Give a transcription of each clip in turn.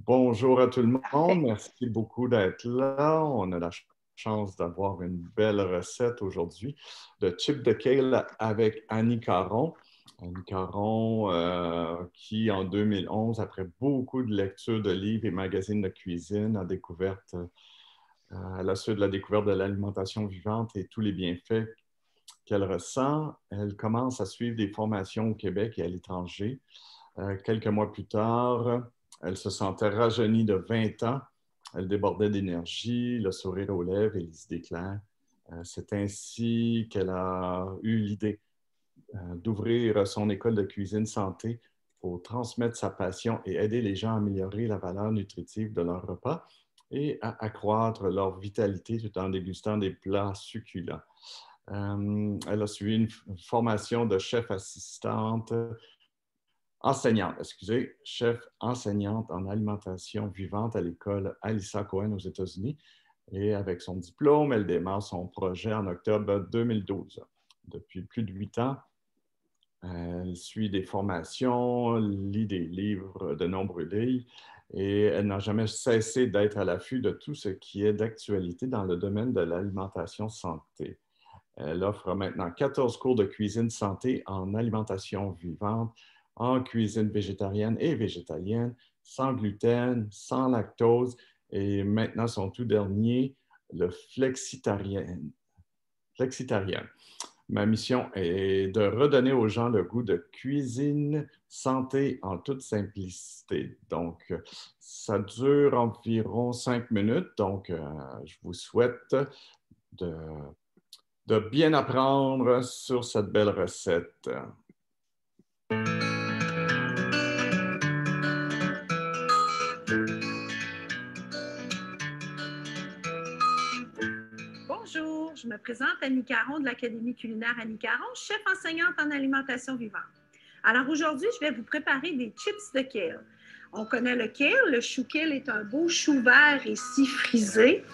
Bonjour à tout le monde. Parfait. Merci beaucoup d'être là. On a la chance d'avoir une belle recette aujourd'hui de chips de kale avec Annie Caron. Annie Caron, qui en 2011, après beaucoup de lectures de livres et magazines de cuisine, à la suite de la découverte de l'alimentation vivante et tous les bienfaits qu'elle ressent, elle commence à suivre des formations au Québec et à l'étranger. Quelques mois plus tard, elle se sentait rajeunie de 20 ans. Elle débordait d'énergie, le sourire aux lèvres et les idées claires. C'est ainsi qu'elle a eu l'idée d'ouvrir son école de cuisine santé pour transmettre sa passion et aider les gens à améliorer la valeur nutritive de leurs repas et à accroître leur vitalité tout en dégustant des plats succulents. Elle a suivi une formation de chef assistante enseignante, excusez, chef enseignante en alimentation vivante à l'école Alyssa Cohen aux États-Unis. Et avec son diplôme, elle démarre son projet en octobre 2012. Depuis plus de 8 ans, elle suit des formations, lit des livres de nombreux livres et elle n'a jamais cessé d'être à l'affût de tout ce qui est d'actualité dans le domaine de l'alimentation santé. Elle offre maintenant 14 cours de cuisine santé en alimentation vivante, en cuisine végétarienne et végétalienne, sans gluten, sans lactose et maintenant son tout dernier, le flexitarien. Flexitarien. Ma mission est de redonner aux gens le goût de cuisine santé en toute simplicité. Donc, ça dure environ 5 minutes. Donc, je vous souhaite de bien apprendre sur cette belle recette. Bonjour, je me présente Annie Caron de l'Académie culinaire Annie Caron, chef enseignante en alimentation vivante. Alors aujourd'hui, je vais vous préparer des chips de kale. On connaît le kale, le chou kale est un beau chou vert ici frisé.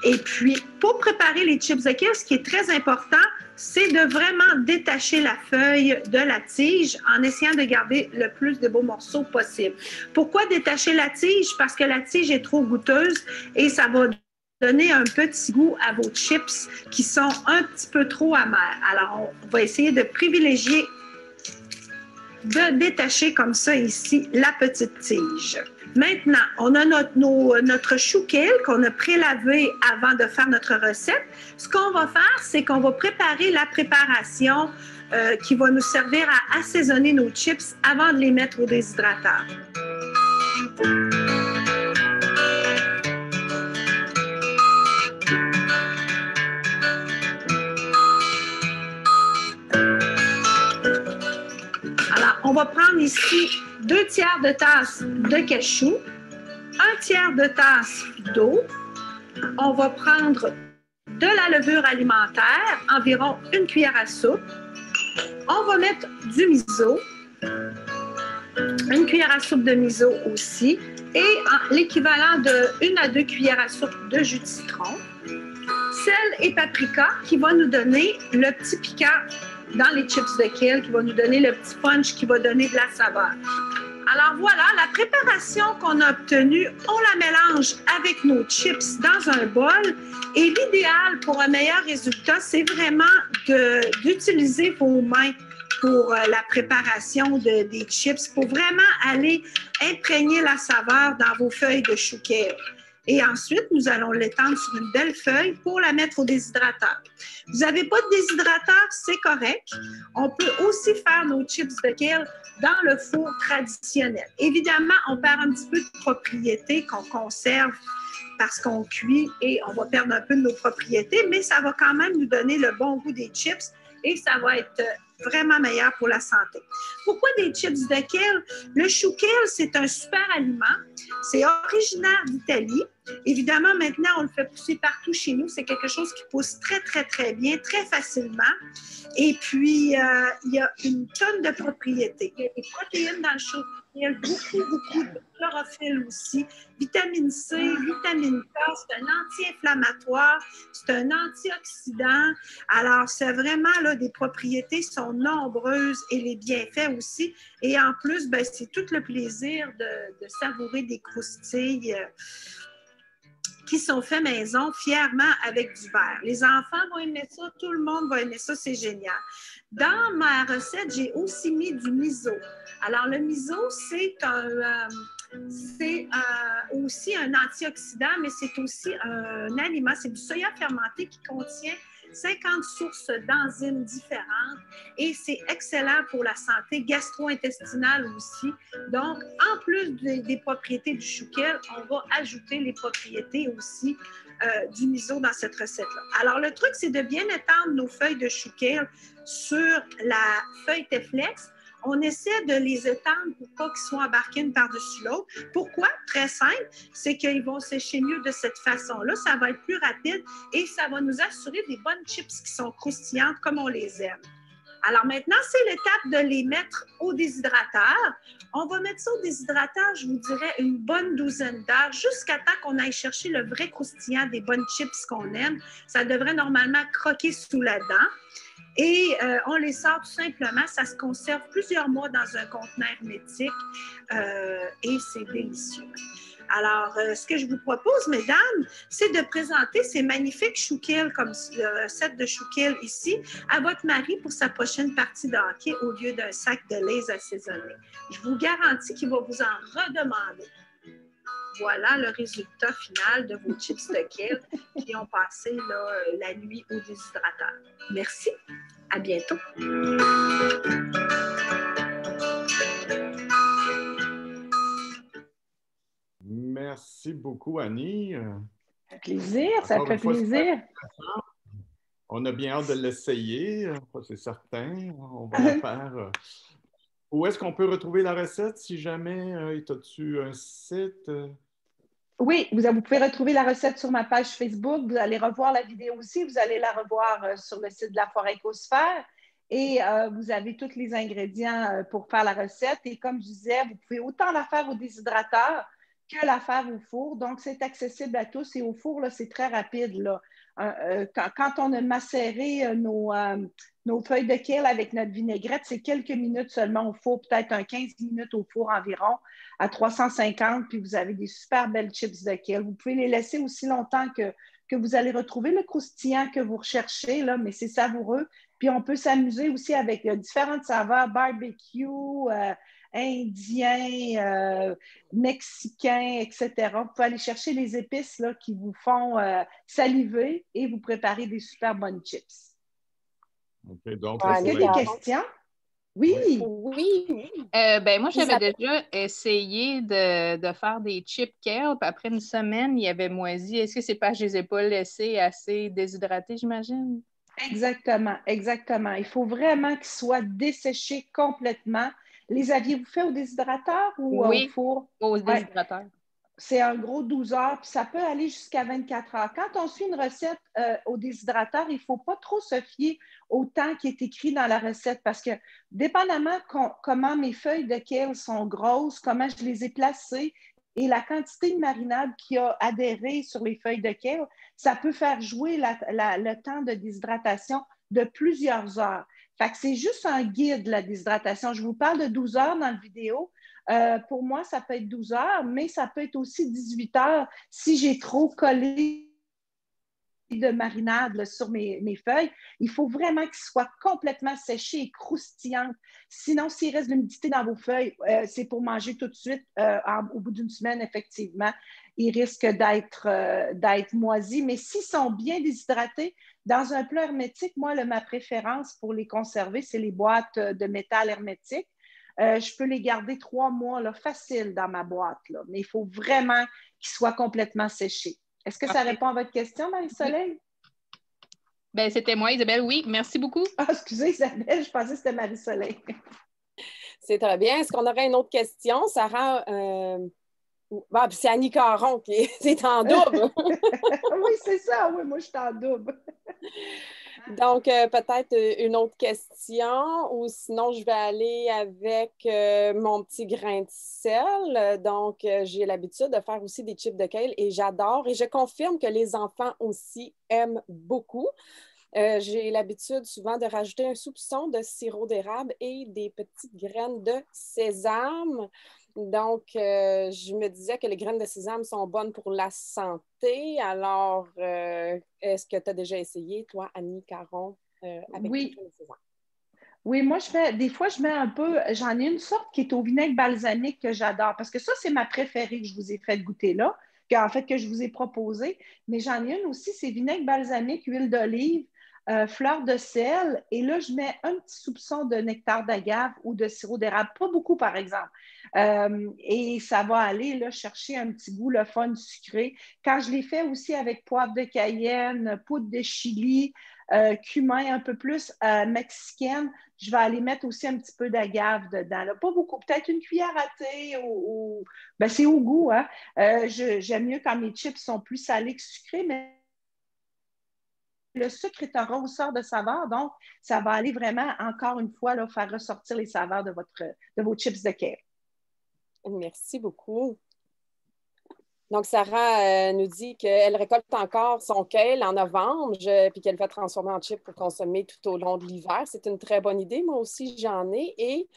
Et puis, pour préparer les chips de kale, ce qui est très important, c'est de vraiment détacher la feuille de la tige en essayant de garder le plus de beaux morceaux possible. Pourquoi détacher la tige? Parce que la tige est trop goûteuse et ça va donner un petit goût à vos chips qui sont un petit peu trop amers. Alors, on va essayer de privilégier de détacher comme ça ici la petite tige. Maintenant, on a notre chou kale qu'on a prélavé avant de faire notre recette. Ce qu'on va faire, c'est qu'on va préparer la préparation qui va nous servir à assaisonner nos chips avant de les mettre au déshydrateur. Alors, on va prendre ici 2 tiers de tasse de cachou, 1 tiers de tasse d'eau. On va prendre de la levure alimentaire, environ 1 cuillère à soupe. On va mettre du miso, 1 cuillère à soupe de miso aussi, et l'équivalent de 1 à 2 cuillères à soupe de jus de citron. Sel et paprika qui va nous donner le petit piquant dans les chips de kale, qui va nous donner le petit punch qui va donner de la saveur. Alors voilà, la préparation qu'on a obtenue, on la mélange avec nos chips dans un bol. Et l'idéal pour un meilleur résultat, c'est vraiment d'utiliser vos mains pour la préparation des chips, pour vraiment aller imprégner la saveur dans vos feuilles de chou kale. Et ensuite, nous allons l'étendre sur une belle feuille pour la mettre au déshydrateur. Vous n'avez pas de déshydrateur, c'est correct. On peut aussi faire nos chips de kale dans le four traditionnel. Évidemment, on perd un petit peu de propriété qu'on conserve parce qu'on cuit et on va perdre un peu de nos propriétés, mais ça va quand même nous donner le bon goût des chips et ça va être vraiment meilleur pour la santé. Pourquoi des chips de kale? Le chou kale, c'est un super aliment. C'est originaire d'Italie. Évidemment, maintenant, on le fait pousser partout chez nous. C'est quelque chose qui pousse très, très, très bien, très facilement. Et puis, il y a une tonne de propriétés. Il y a des protéines dans le chou beaucoup de chlorophylle aussi, vitamine C, vitamine K, c'est un anti-inflammatoire, c'est un antioxydant. Alors, c'est vraiment, là, des propriétés sont nombreuses et les bienfaits aussi. Et en plus, ben, c'est tout le plaisir de savourer des croustilles qui sont faits maison, fièrement avec du beurre. Les enfants vont aimer ça, tout le monde va aimer ça, c'est génial. Dans ma recette, j'ai aussi mis du miso. Alors, le miso, c'est aussi un antioxydant, mais c'est aussi un aliment. C'est du soya fermenté qui contient 50 sources d'enzymes différentes et c'est excellent pour la santé gastro-intestinale aussi. Donc, en plus des propriétés du chou kale, on va ajouter les propriétés aussi du miso dans cette recette-là. Alors, le truc, c'est de bien étendre nos feuilles de chou kale sur la feuille Teflex. On essaie de les étendre pour pas qu'ils soient embarqués une par-dessus l'autre. Pourquoi? Très simple, c'est qu'ils vont sécher mieux de cette façon-là. Ça va être plus rapide et ça va nous assurer des bonnes chips qui sont croustillantes comme on les aime. Alors maintenant, c'est l'étape de les mettre au déshydrateur. On va mettre ça au déshydrateur, je vous dirais, une bonne douzaine d'heures jusqu'à temps qu'on aille chercher le vrai croustillant des bonnes chips qu'on aime. Ça devrait normalement croquer sous la dent. Et on les sort tout simplement. Ça se conserve plusieurs mois dans un conteneur hermétique et c'est délicieux. Alors, ce que je vous propose, mesdames, c'est de présenter ces magnifiques chou kale comme le recette de chou kale ici à votre mari pour sa prochaine partie de hockey au lieu d'un sac de Lay's assaisonné. Je vous garantis qu'il va vous en redemander. Voilà le résultat final de vos chips de kale qui ont passé là, la nuit au déshydrateur. Merci. À bientôt. Merci beaucoup, Annie. Ça fait plaisir, ça fait plaisir. On a bien hâte de l'essayer, c'est certain. On va la faire. Où est-ce qu'on peut retrouver la recette si jamais? As-tu un site? Oui, vous pouvez retrouver la recette sur ma page Facebook. Vous allez revoir la vidéo aussi. Vous allez la revoir sur le site de la Foire Écosphère. Et vous avez tous les ingrédients pour faire la recette. Et comme je disais, vous pouvez autant la faire au déshydrateur que la faire au four. Donc, c'est accessible à tous. Et au four, là, c'est très rapide, là. Quand on a macéré nos feuilles de kale avec notre vinaigrette, c'est quelques minutes seulement au four, peut-être 15 minutes au four environ, à 350, puis vous avez des super belles chips de kale. Vous pouvez les laisser aussi longtemps que vous allez retrouver le croustillant que vous recherchez, là, mais c'est savoureux. Puis on peut s'amuser aussi avec différentes saveurs, barbecue, indien, mexicain, etc. Vous pouvez aller chercher les épices là, qui vous font saliver et vous préparer des super bonnes chips. Okay, donc, est-ce qu'il y a des questions? Oui. Ben moi, j'avais déjà essayé de faire des chips kale, puis après une semaine, il y avait moisi. Est-ce que c'est parce que je ne les ai pas laissés assez déshydratés, j'imagine? Exactement, exactement. Il faut vraiment qu'ils soient desséchés complètement. Les aviez-vous fait au déshydrateur ou au four? Au déshydrateur. Ouais. C'est un gros 12 heures, puis ça peut aller jusqu'à 24 heures. Quand on suit une recette au déshydrateur, il ne faut pas trop se fier au temps qui est écrit dans la recette parce que dépendamment comment mes feuilles de kale sont grosses, comment je les ai placées et la quantité de marinade qui a adhéré sur les feuilles de kale, ça peut faire jouer le temps de déshydratation de plusieurs heures. Fait que c'est juste un guide, la déshydratation. Je vous parle de 12 heures dans la vidéo. Pour moi, ça peut être 12 heures, mais ça peut être aussi 18 heures si j'ai trop collé de marinade là, sur mes feuilles. Il faut vraiment qu'ils soient complètement séchés et croustillants. Sinon, s'il reste de l'humidité dans vos feuilles, c'est pour manger tout de suite. Au bout d'une semaine, effectivement, ils risquent d'être moisis. Mais s'ils sont bien déshydratés, dans un plat hermétique, moi, ma préférence pour les conserver, c'est les boîtes de métal hermétique. Je peux les garder 3 mois là, facile dans ma boîte. Là. Mais il faut vraiment qu'ils soient complètement séchés. Est-ce que ça répond à votre question, Marie-Soleil? Ben, c'était moi, Isabelle. Oui, merci beaucoup. Ah, excusez, Isabelle, je pensais que c'était Marie-Soleil. C'est très bien. Est-ce qu'on aurait une autre question? Sarah, c'est Annie Caron qui est en double. Oui, c'est ça. Oui, moi, je suis en double. Donc, peut-être une autre question ou sinon, je vais aller avec mon petit grain de sel. Donc, j'ai l'habitude de faire aussi des chips de kale et j'adore et je confirme que les enfants aussi aiment beaucoup. J'ai l'habitude souvent de rajouter un soupçon de sirop d'érable et des petites graines de sésame. Donc, je me disais que les graines de sésame sont bonnes pour la santé. Alors, est-ce que tu as déjà essayé, toi, Annie Caron, avec Oui. des graines de sésame? Oui, moi, des fois, je mets un peu, j'en ai une sorte qui est au vinaigre balsamique que j'adore, parce que ça, c'est ma préférée que je vous ai fait goûter là, en fait, que je vous ai proposé. Mais j'en ai une aussi, c'est vinaigre balsamique, huile d'olive, fleur de sel, et là, je mets un petit soupçon de nectar d'agave ou de sirop d'érable, pas beaucoup, par exemple. Et ça va aller là, chercher un petit goût, le fun sucré. Quand je l'ai fait aussi avec poivre de Cayenne, poudre de chili, cumin un peu plus mexicaine, je vais aller mettre aussi un petit peu d'agave dedans. Là. Pas beaucoup, peut-être une cuillère à thé ou ben, c'est au goût. Hein? J'aime mieux quand mes chips sont plus salés que sucrés, mais le sucre est un rehausseur de saveur, donc ça va aller vraiment, encore une fois, là, faire ressortir les saveurs de vos chips de kale. Merci beaucoup. Donc, Sarah nous dit qu'elle récolte encore son kale en novembre, puis qu'elle fait transformer en chips pour consommer tout au long de l'hiver. C'est une très bonne idée. Moi aussi, j'en ai. Et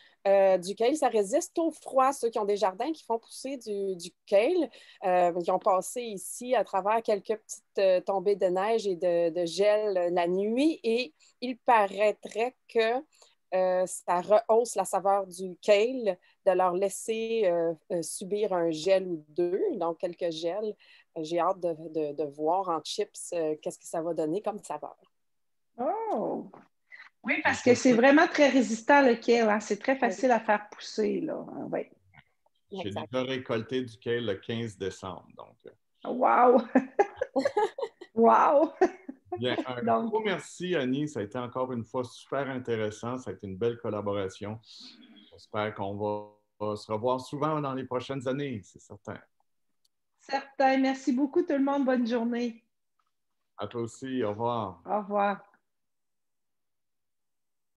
du kale, ça résiste au froid. Ceux qui ont des jardins qui font pousser du kale, ils ont passé ici à travers quelques petites tombées de neige et de gel la nuit. Et il paraîtrait que ça rehausse la saveur du kale, de leur laisser subir un gel ou deux, donc quelques gels. J'ai hâte de voir en chips qu'est-ce que ça va donner comme saveur. Oh! Oui, parce que c'est vraiment très résistant le kale. Hein? C'est très facile à faire pousser. Là. Ouais. J'ai déjà récolté du kale le 15 décembre. Donc. Wow! Wow! Bien, un gros merci, Annie. Ça a été encore une fois super intéressant. Ça a été une belle collaboration. J'espère qu'on va se revoir souvent dans les prochaines années, c'est certain. Certain. Merci beaucoup tout le monde. Bonne journée. À toi aussi. Au revoir. Au revoir.